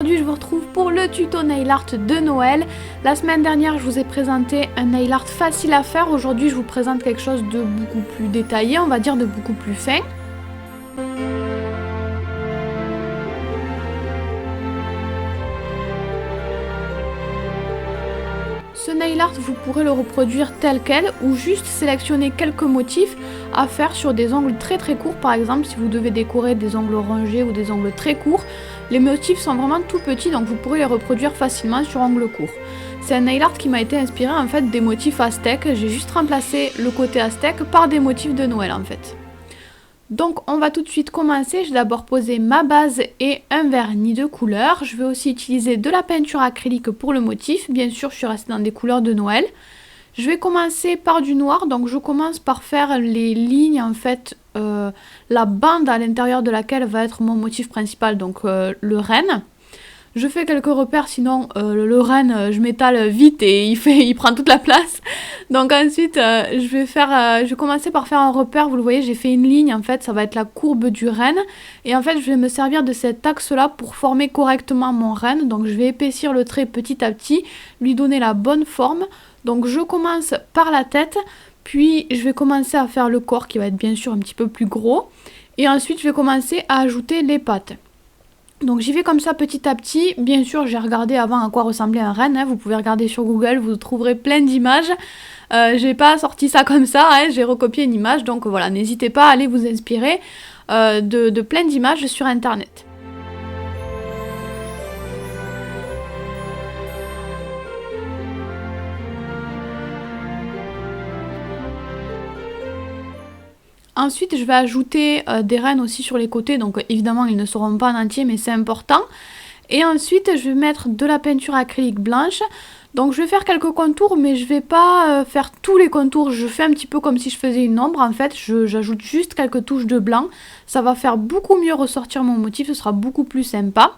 aujourd'hui je vous retrouve pour le tuto nail art de Noël. La semaine dernière je vous ai présenté un nail art facile à faire, aujourd'hui je vous présente quelque chose de beaucoup plus détaillé, on va dire de beaucoup plus fin. Ce nail art, vous pourrez le reproduire tel quel ou juste sélectionner quelques motifs à faire sur des ongles très courts. Par exemple, si vous devez décorer des ongles rongés ou des ongles très courts, les motifs sont vraiment tout petits, donc vous pourrez les reproduire facilement sur ongles courts. C'est un nail art qui m'a été inspiré en fait des motifs aztèques. J'ai juste remplacé le côté aztèque par des motifs de Noël en fait. Donc on va tout de suite commencer. Je vais d'abord poser ma base et un vernis de couleur. Je vais aussi utiliser de la peinture acrylique pour le motif. Bien sûr, je suis restée dans des couleurs de Noël. Je vais commencer par du noir. Donc je commence par faire les lignes en fait, la bande à l'intérieur de laquelle va être mon motif principal, donc le renne. Je fais quelques repères, sinon le renne, je m'étale vite et il prend toute la place. Donc ensuite, je vais commencer par faire un repère. Vous le voyez, j'ai fait une ligne, en fait, ça va être la courbe du renne. Et en fait, je vais me servir de cet axe-là pour former correctement mon renne. Donc je vais épaissir le trait petit à petit, lui donner la bonne forme. Donc je commence par la tête, puis je vais commencer à faire le corps qui va être bien sûr un petit peu plus gros. Et ensuite, je vais commencer à ajouter les pattes. Donc j'y vais comme ça petit à petit. Bien sûr, j'ai regardé avant à quoi ressemblait un renne, hein. Vous pouvez regarder sur Google, vous trouverez plein d'images. J'ai pas sorti ça comme ça, hein. J'ai recopié une image. Donc voilà, n'hésitez pas à aller vous inspirer de plein d'images sur internet. Ensuite, je vais ajouter des rennes aussi sur les côtés, donc évidemment ils ne seront pas en entier, mais c'est important. Et ensuite, je vais mettre de la peinture acrylique blanche. Donc je vais faire quelques contours, mais je ne vais pas faire tous les contours. Je fais un petit peu comme si je faisais une ombre, en fait. J'ajoute juste quelques touches de blanc. Ça va faire beaucoup mieux ressortir mon motif, ce sera beaucoup plus sympa.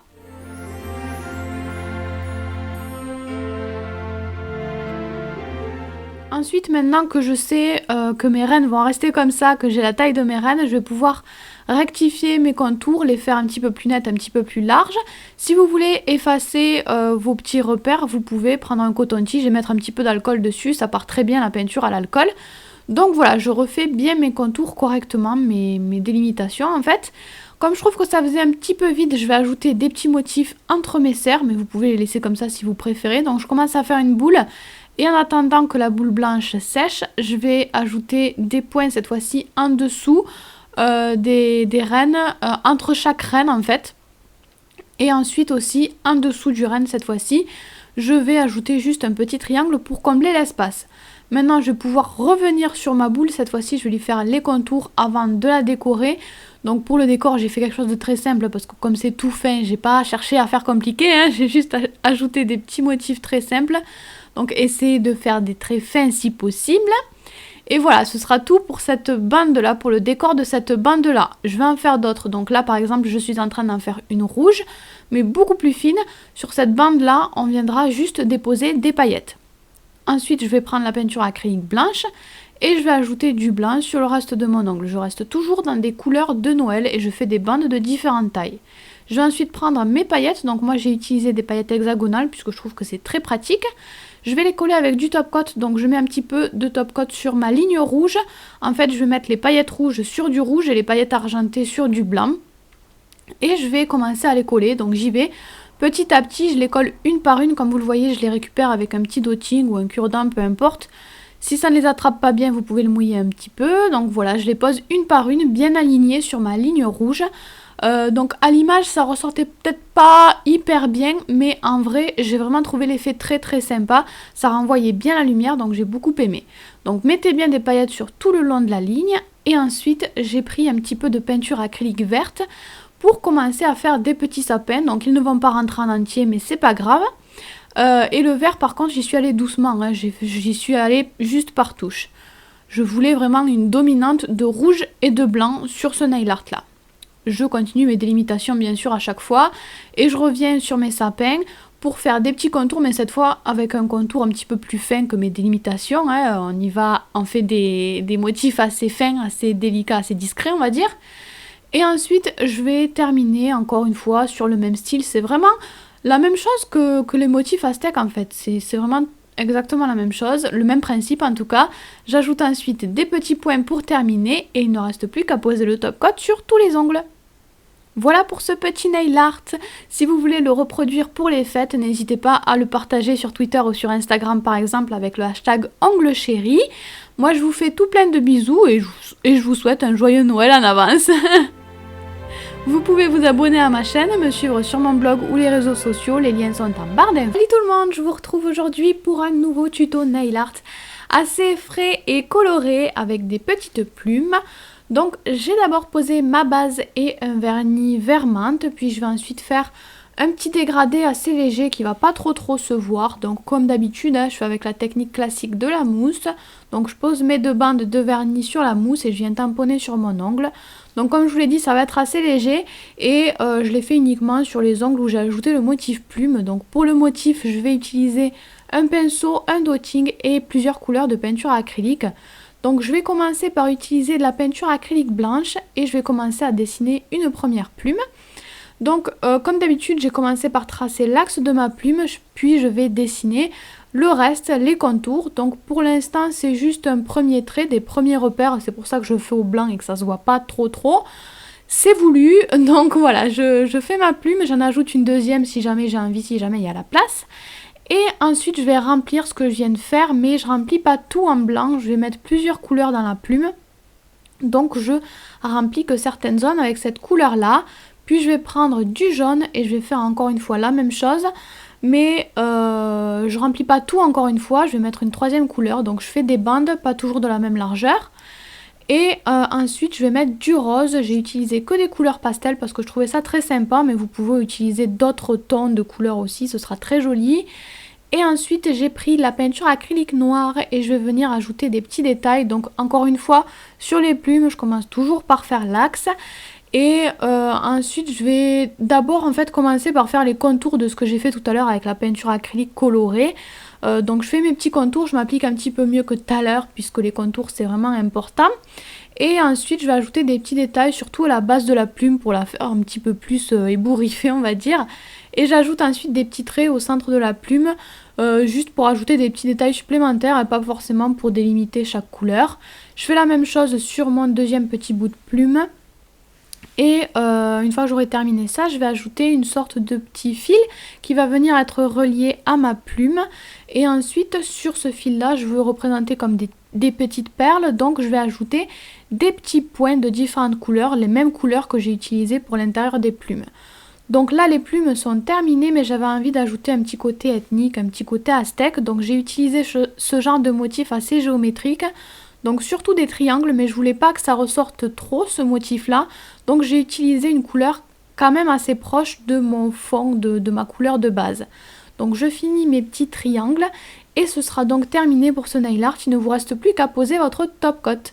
Ensuite, maintenant que je sais que mes rennes vont rester comme ça, que j'ai la taille de mes rennes, je vais pouvoir rectifier mes contours, les faire un petit peu plus nets, un petit peu plus larges. Si vous voulez effacer vos petits repères, vous pouvez prendre un coton-tige et mettre un petit peu d'alcool dessus, ça part très bien la peinture à l'alcool. Donc voilà, je refais bien mes contours correctement, mes délimitations en fait. Comme je trouve que ça faisait un petit peu vide, je vais ajouter des petits motifs entre mes serres, mais vous pouvez les laisser comme ça si vous préférez. Donc je commence à faire une boule. Et en attendant que la boule blanche sèche, je vais ajouter des points cette fois-ci en dessous des rennes, entre chaque renne en fait. Et ensuite aussi en dessous du renne cette fois-ci, je vais ajouter juste un petit triangle pour combler l'espace. Maintenant je vais pouvoir revenir sur ma boule, cette fois-ci je vais lui faire les contours avant de la décorer. Donc pour le décor j'ai fait quelque chose de très simple parce que comme c'est tout fin, j'ai pas cherché à faire compliqué, hein, j'ai juste ajouté des petits motifs très simples. Donc essayez de faire des traits fins si possible. Et voilà, ce sera tout pour cette bande là, pour le décor de cette bande là. Je vais en faire d'autres. Donc là par exemple je suis en train d'en faire une rouge, mais beaucoup plus fine. Sur cette bande là, on viendra juste déposer des paillettes. Ensuite je vais prendre la peinture acrylique blanche et je vais ajouter du blanc sur le reste de mon ongle. Je reste toujours dans des couleurs de Noël et je fais des bandes de différentes tailles. Je vais ensuite prendre mes paillettes. Donc moi j'ai utilisé des paillettes hexagonales puisque je trouve que c'est très pratique. Je vais les coller avec du top coat, donc je mets un petit peu de top coat sur ma ligne rouge. En fait, je vais mettre les paillettes rouges sur du rouge et les paillettes argentées sur du blanc. Et je vais commencer à les coller, donc j'y vais. Petit à petit, je les colle une par une, comme vous le voyez, je les récupère avec un petit dotting ou un cure-dent, peu importe. Si ça ne les attrape pas bien, vous pouvez le mouiller un petit peu. Donc voilà, je les pose une par une, bien alignées sur ma ligne rouge. Donc à l'image ça ressortait peut-être pas hyper bien, mais en vrai j'ai vraiment trouvé l'effet très sympa, ça renvoyait bien la lumière, donc j'ai beaucoup aimé. Donc mettez bien des paillettes sur tout le long de la ligne et ensuite j'ai pris un petit peu de peinture acrylique verte pour commencer à faire des petits sapins. Donc ils ne vont pas rentrer en entier, mais c'est pas grave. Et le vert par contre j'y suis allée doucement, hein. J'y suis allée juste par touche. Je voulais vraiment une dominante de rouge et de blanc sur ce nail art là. Je continue mes délimitations bien sûr à chaque fois et je reviens sur mes sapins pour faire des petits contours, mais cette fois avec un contour un petit peu plus fin que mes délimitations, hein. On y va, on fait des motifs assez fins, assez délicats, assez discrets on va dire. Et ensuite je vais terminer encore une fois sur le même style. C'est vraiment La même chose que les motifs aztèques en fait, c'est vraiment exactement la même chose, le même principe en tout cas. J'ajoute ensuite des petits points pour terminer et il ne reste plus qu'à poser le top coat sur tous les ongles. Voilà pour ce petit nail art. Si vous voulez le reproduire pour les fêtes, n'hésitez pas à le partager sur Twitter ou sur Instagram par exemple avec le hashtag onglechéri. Moi je vous fais tout plein de bisous et je vous souhaite un joyeux Noël en avance. Vous pouvez vous abonner à ma chaîne, me suivre sur mon blog ou les réseaux sociaux, les liens sont en barre d'infos. Salut tout le monde, je vous retrouve aujourd'hui pour un nouveau tuto nail art assez frais et coloré avec des petites plumes. Donc j'ai d'abord posé ma base et un vernis vert menthe, puis je vais ensuite faire un petit dégradé assez léger qui va pas trop se voir. Donc comme d'habitude, je fais avec la technique classique de la mousse. Donc je pose mes deux bandes de vernis sur la mousse et je viens tamponner sur mon ongle. Donc comme je vous l'ai dit, ça va être assez léger et je l'ai fait uniquement sur les ongles où j'ai ajouté le motif plume. Donc pour le motif, je vais utiliser un pinceau, un dotting et plusieurs couleurs de peinture acrylique. Donc je vais commencer par utiliser de la peinture acrylique blanche et je vais commencer à dessiner une première plume. Donc comme d'habitude, j'ai commencé par tracer l'axe de ma plume, puis je vais dessiner le reste, les contours. Donc pour l'instant, c'est juste un premier trait, des premiers repères, c'est pour ça que je fais au blanc et que ça se voit pas trop. C'est voulu, donc voilà, je fais ma plume, j'en ajoute une deuxième si jamais j'ai envie, si jamais il y a la place. Et ensuite, je vais remplir ce que je viens de faire, mais je remplis pas tout en blanc. Je vais mettre plusieurs couleurs dans la plume. Donc, je remplis que certaines zones avec cette couleur-là. Puis, je vais prendre du jaune et je vais faire encore une fois la même chose. Mais je remplis pas tout encore une fois. Je vais mettre une troisième couleur. Donc, je fais des bandes, pas toujours de la même largeur. Et ensuite, je vais mettre du rose. J'ai utilisé que des couleurs pastel parce que je trouvais ça très sympa. Mais vous pouvez utiliser d'autres tons de couleurs aussi. Ce sera très joli. Et ensuite, j'ai pris la peinture acrylique noire et je vais venir ajouter des petits détails. Donc, encore une fois, sur les plumes, je commence toujours par faire l'axe. Et ensuite, je vais d'abord en fait commencer par faire les contours de ce que j'ai fait tout à l'heure avec la peinture acrylique colorée. Donc, je fais mes petits contours, je m'applique un petit peu mieux que tout à l'heure puisque les contours, c'est vraiment important. Et ensuite, je vais ajouter des petits détails, surtout à la base de la plume pour la faire un petit peu plus ébouriffée, on va dire. Et j'ajoute ensuite des petits traits au centre de la plume, juste pour ajouter des petits détails supplémentaires et pas forcément pour délimiter chaque couleur. Je fais la même chose sur mon deuxième petit bout de plume. Et une fois que j'aurai terminé ça, je vais ajouter une sorte de petit fil qui va venir être relié à ma plume. Et ensuite, sur ce fil-là, je veux représenter comme des petites perles. Donc, je vais ajouter des petits points de différentes couleurs, les mêmes couleurs que j'ai utilisées pour l'intérieur des plumes. Donc là, les plumes sont terminées, mais j'avais envie d'ajouter un petit côté ethnique, un petit côté aztèque. Donc j'ai utilisé ce genre de motif assez géométrique. Donc surtout des triangles, mais je voulais pas que ça ressorte trop ce motif-là. Donc j'ai utilisé une couleur quand même assez proche de mon fond, de ma couleur de base. Donc je finis mes petits triangles et ce sera donc terminé pour ce nail art. Il ne vous reste plus qu'à poser votre top coat.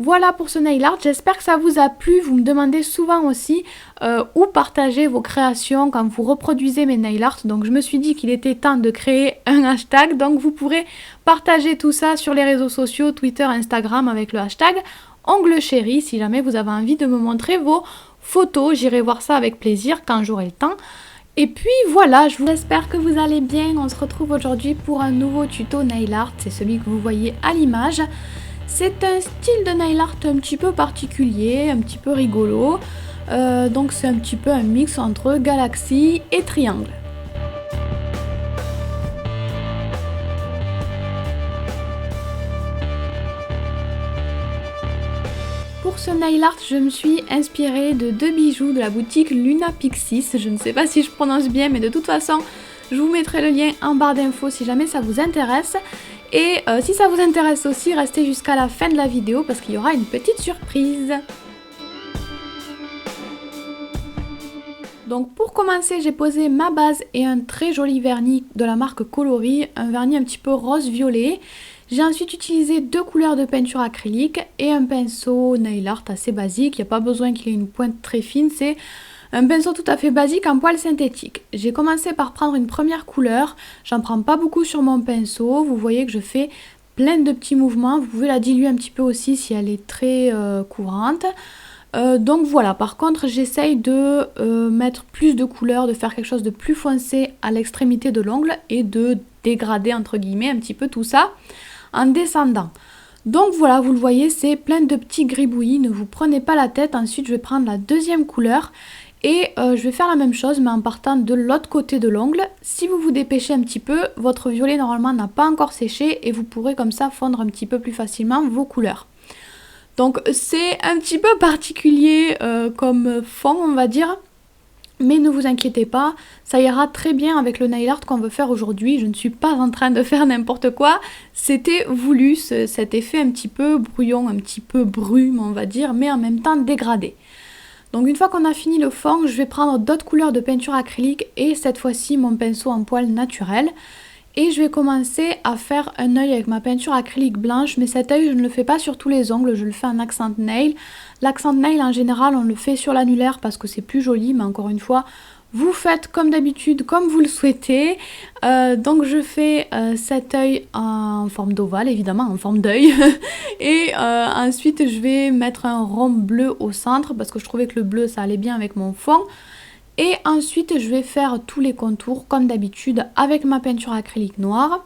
Voilà pour ce nail art, j'espère que ça vous a plu. Vous me demandez souvent aussi où partager vos créations quand vous reproduisez mes nail art. Donc je me suis dit qu'il était temps de créer un hashtag. Donc vous pourrez partager tout ça sur les réseaux sociaux, Twitter, Instagram avec le hashtag onglechéri. Si jamais vous avez envie de me montrer vos photos, j'irai voir ça avec plaisir quand j'aurai le temps. Et puis voilà, j'espère que vous allez bien. On se retrouve aujourd'hui pour un nouveau tuto nail art. C'est celui que vous voyez à l'image. C'est un style de nail art un petit peu particulier, un petit peu rigolo. Donc c'est un petit peu un mix entre galaxie et triangle. Pour ce nail art, je me suis inspirée de deux bijoux de la boutique Luna Pixis. Je ne sais pas si je prononce bien, mais de toute façon, je vous mettrai le lien en barre d'infos si jamais ça vous intéresse. Et si ça vous intéresse aussi, restez jusqu'à la fin de la vidéo parce qu'il y aura une petite surprise. Donc pour commencer, j'ai posé ma base et un très joli vernis de la marque Coloris, un vernis un petit peu rose-violet. J'ai ensuite utilisé deux couleurs de peinture acrylique et un pinceau nail art assez basique. Il n'y a pas besoin qu'il ait une pointe très fine, c'est un pinceau tout à fait basique en poil synthétique. J'ai commencé par prendre une première couleur. J'en prends pas beaucoup sur mon pinceau. Vous voyez que je fais plein de petits mouvements. Vous pouvez la diluer un petit peu aussi si elle est très courante. Donc voilà, par contre j'essaye de mettre plus de couleurs, de faire quelque chose de plus foncé à l'extrémité de l'ongle et de dégrader entre guillemets un petit peu tout ça en descendant. Donc voilà, vous le voyez, c'est plein de petits gribouillis, ne vous prenez pas la tête. Ensuite je vais prendre la deuxième couleur et je vais faire la même chose mais en partant de l'autre côté de l'ongle. Si vous vous dépêchez un petit peu, votre violet normalement n'a pas encore séché et vous pourrez comme ça fondre un petit peu plus facilement vos couleurs. Donc c'est un petit peu particulier comme fond on va dire. Mais ne vous inquiétez pas, ça ira très bien avec le nail art qu'on veut faire aujourd'hui. Je ne suis pas en train de faire n'importe quoi. C'était voulu, cet effet un petit peu brouillon, un petit peu brume on va dire, mais en même temps dégradé. Donc une fois qu'on a fini le fond, je vais prendre d'autres couleurs de peinture acrylique et cette fois-ci mon pinceau en poil naturel. Et je vais commencer à faire un œil avec ma peinture acrylique blanche, mais cet œil je ne le fais pas sur tous les ongles, je le fais en accent nail. L'accent nail en général on le fait sur l'annulaire parce que c'est plus joli, mais encore une fois, vous faites comme d'habitude, comme vous le souhaitez. Donc je fais cet œil en forme d'ovale, évidemment, en forme d'œil. Et ensuite je vais mettre un rond bleu au centre parce que je trouvais que le bleu ça allait bien avec mon fond. Et ensuite je vais faire tous les contours comme d'habitude avec ma peinture acrylique noire.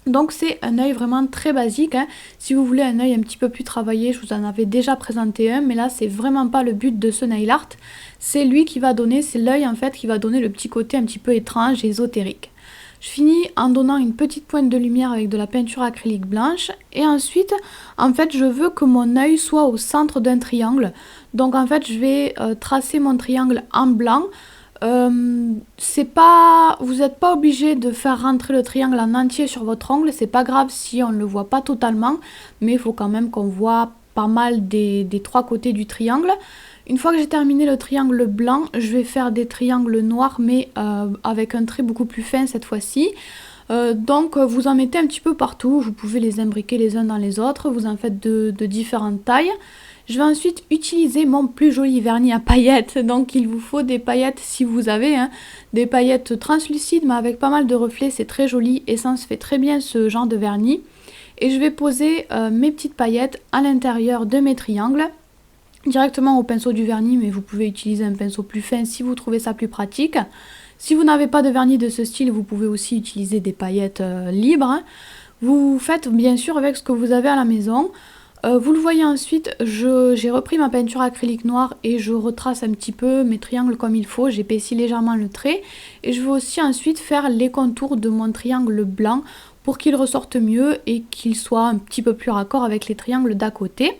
Donc c'est un œil vraiment très basique, hein. Si vous voulez un œil un petit peu plus travaillé, je vous en avais déjà présenté un, mais là c'est vraiment pas le but de ce nail art. C'est lui qui va donner, c'est l'œil en fait qui va donner le petit côté un petit peu étrange et ésotérique. Je finis en donnant une petite pointe de lumière avec de la peinture acrylique blanche. Et ensuite, en fait, je veux que mon œil soit au centre d'un triangle. Donc en fait, je vais tracer mon triangle en blanc. Vous n'êtes pas obligé de faire rentrer le triangle en entier sur votre ongle. C'est pas grave si on ne le voit pas totalement. Mais il faut quand même qu'on voit pas mal des trois côtés du triangle. Une fois que j'ai terminé le triangle blanc, je vais faire des triangles noirs mais avec un trait beaucoup plus fin cette fois-ci. Donc vous en mettez un petit peu partout, vous pouvez les imbriquer les uns dans les autres, vous en faites de différentes tailles. Je vais ensuite utiliser mon plus joli vernis à paillettes, donc il vous faut des paillettes si vous avez, hein, des paillettes translucides mais avec pas mal de reflets, c'est très joli et ça se fait très bien ce genre de vernis. Et je vais poser mes petites paillettes à l'intérieur de mes triangles. Directement au pinceau du vernis, mais vous pouvez utiliser un pinceau plus fin si vous trouvez ça plus pratique. Si vous n'avez pas de vernis de ce style, vous pouvez aussi utiliser des paillettes libres, hein. Vous faites bien sûr avec ce que vous avez à la maison. Vous le voyez ensuite, j'ai repris ma peinture acrylique noire et je retrace un petit peu mes triangles comme il faut. J'épaissis légèrement le trait et je vais aussi ensuite faire les contours de mon triangle blanc pour qu'il ressorte mieux et qu'il soit un petit peu plus raccord avec les triangles d'à côté.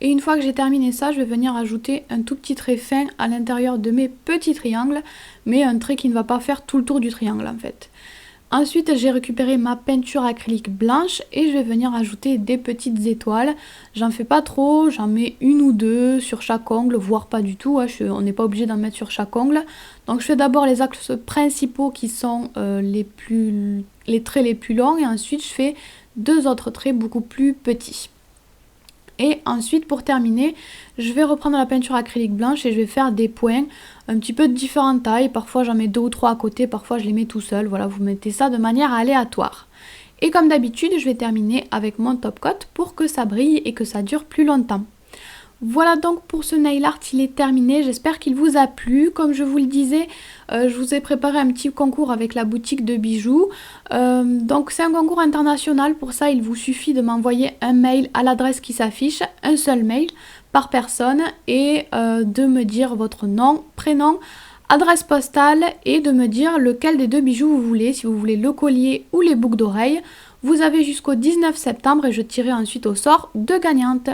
Et une fois que j'ai terminé ça, je vais venir ajouter un tout petit trait fin à l'intérieur de mes petits triangles, mais un trait qui ne va pas faire tout le tour du triangle en fait. Ensuite, j'ai récupéré ma peinture acrylique blanche et je vais venir ajouter des petites étoiles. J'en fais pas trop, j'en mets une ou deux sur chaque ongle, voire pas du tout, hein, on n'est pas obligé d'en mettre sur chaque ongle. Donc je fais d'abord les axes principaux qui sont les traits les plus longs et ensuite je fais deux autres traits beaucoup plus petits. Et ensuite, pour terminer, je vais reprendre la peinture acrylique blanche et je vais faire des points un petit peu de différentes tailles. Parfois, j'en mets deux ou trois à côté, parfois je les mets tout seul. Voilà, vous mettez ça de manière aléatoire. Et comme d'habitude, je vais terminer avec mon top coat pour que ça brille et que ça dure plus longtemps. Voilà donc pour ce nail art, il est terminé, j'espère qu'il vous a plu. Comme je vous le disais, je vous ai préparé un petit concours avec la boutique de bijoux. Donc c'est un concours international, pour ça il vous suffit de m'envoyer un mail à l'adresse qui s'affiche, un seul mail par personne et de me dire votre nom, prénom, adresse postale et de me dire lequel des deux bijoux vous voulez, si vous voulez le collier ou les boucles d'oreilles. Vous avez jusqu'au 19 septembre et je tirerai ensuite au sort deux gagnantes.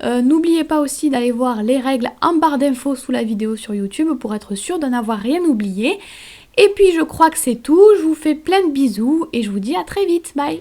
N'oubliez pas aussi d'aller voir les règles en barre d'infos sous la vidéo sur YouTube pour être sûr de n'avoir rien oublié. Et puis je crois que c'est tout, je vous fais plein de bisous et je vous dis à très vite, bye!